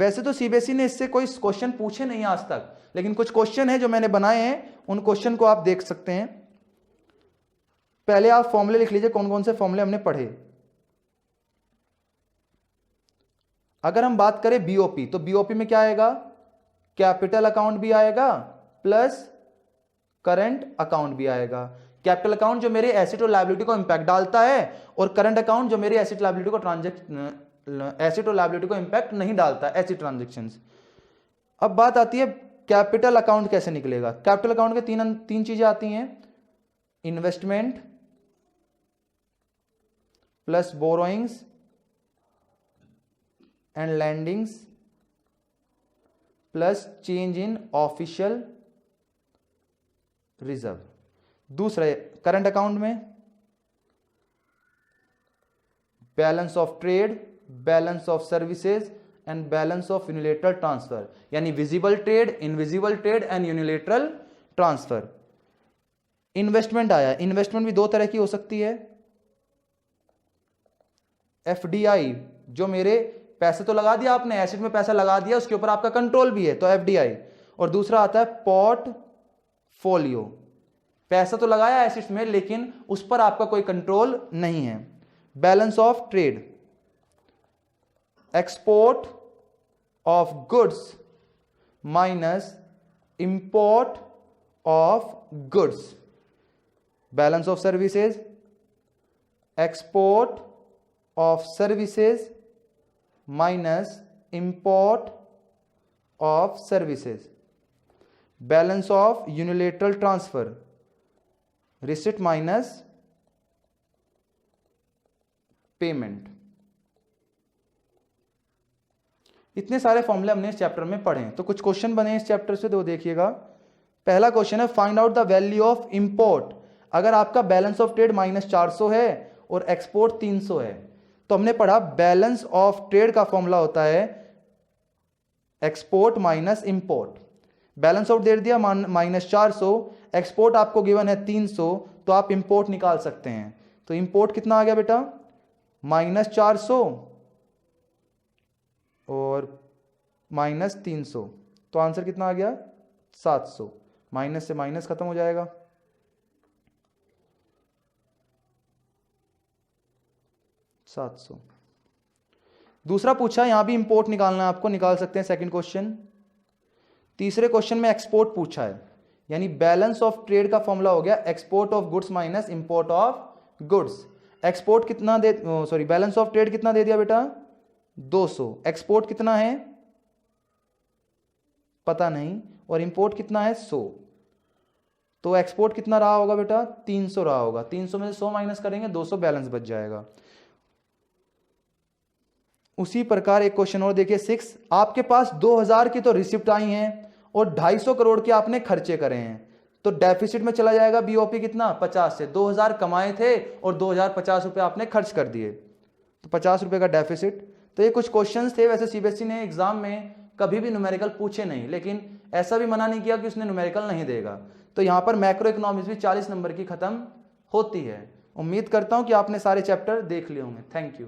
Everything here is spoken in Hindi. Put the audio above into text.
वैसे तो सीबीएसई ने इससे कोई क्वेश्चन पूछे नहीं आज तक, लेकिन कुछ क्वेश्चन है जो मैंने बनाए हैं, उन क्वेश्चन को आप देख सकते हैं। पहले आप फॉर्मूले लिख लीजिए, कौन कौन से फॉर्मूले हमने पढ़े। अगर हम बात करें बीओपी, तो बीओपी में क्या आएगा, कैपिटल अकाउंट भी आएगा प्लस करंट अकाउंट भी आएगा। कैपिटल अकाउंट जो मेरे एसेट और लायबिलिटी को इंपैक्ट डालता है, और करंट अकाउंट जो मेरे एसेट लायबिलिटी को इंपैक्ट नहीं डालता, ऐसी ट्रांजेक्शंस। अब बात आती है कैपिटल अकाउंट कैसे निकलेगा। कैपिटल अकाउंट के तीन चीजें आती हैं, investment plus borrowings and lendings plus change in official reserve. दूसरा करंट अकाउंट में balance of trade, balance of services and balance of unilateral transfer, यानी visible trade, invisible trade and unilateral transfer. Investment आया, इन्वेस्टमेंट भी दो तरह की हो सकती है, एफडीआई, जो मेरे पैसे तो लगा दिया आपने, एसेट में पैसा लगा दिया, उसके ऊपर आपका कंट्रोल भी है, तो एफडीआई। और दूसरा आता है पोर्टफोलियो, पैसा तो लगाया एसेट्स में लेकिन उस पर आपका कोई कंट्रोल नहीं है। Balance of trade, export of goods minus import of goods. Balance of services, export of services minus import of services. Balance of unilateral transfer, receipt minus payment. इतने सारे फॉर्मूले हमने इस चैप्टर में पढ़े हैं। तो कुछ क्वेश्चन बने इस चैप्टर से, तो देखिएगा। पहला क्वेश्चन है find out the value of import. अगर आपका बैलेंस ऑफ ट्रेड -400 है और एक्सपोर्ट 300 है, तो हमने पढ़ा बैलेंस ऑफ ट्रेड का फॉर्मूला होता है export minus import. Balance of दे दिया -400, एक्सपोर्ट आपको गिवन है 300, तो आप इंपोर्ट निकाल सकते हैं। तो इंपोर्ट कितना आ गया बेटा, -400 और -300, तो आंसर कितना आ गया 700। माइनस से माइनस खत्म हो जाएगा, 700। दूसरा पूछा, यहां भी इंपोर्ट निकालना है आपको, निकाल सकते हैं सेकंड क्वेश्चन। तीसरे क्वेश्चन में एक्सपोर्ट पूछा है, यानी बैलेंस ऑफ ट्रेड का फॉर्मूला हो गया export of goods minus import of goods. Export कितना दे, सॉरी बैलेंस ऑफ ट्रेड कितना दे दिया बेटा 200, एक्सपोर्ट कितना है पता नहीं, और इंपोर्ट कितना है 100। तो एक्सपोर्ट कितना रहा होगा बेटा 300 रहा होगा, 300 में से 100 माइनस करेंगे 200 बैलेंस बच जाएगा। उसी प्रकार एक क्वेश्चन और देखिए 6, आपके पास 2000 की तो रिसिप्ट आई हैं और 250 करोड़ के आपने खर्चे करे हैं, तो डेफिसिट में चला जाएगा बीओपी कितना 50 से। 2000 कमाए थे और 2050 रुपए आपने खर्च कर दिए, तो 50 रुपए का डेफिसिट। तो ये कुछ क्वेश्चंस थे। वैसे सीबीएसई ने एग्जाम में कभी भी न्यूमेरिकल पूछे नहीं, लेकिन ऐसा भी मना नहीं किया कि उसने न्यूमेरिकल नहीं देगा। तो यहाँ पर मैक्रो इकोनॉमिक्स भी 40 नंबर की खत्म होती है। उम्मीद करता हूँ कि आपने सारे चैप्टर देख लिए होंगे। Thank you.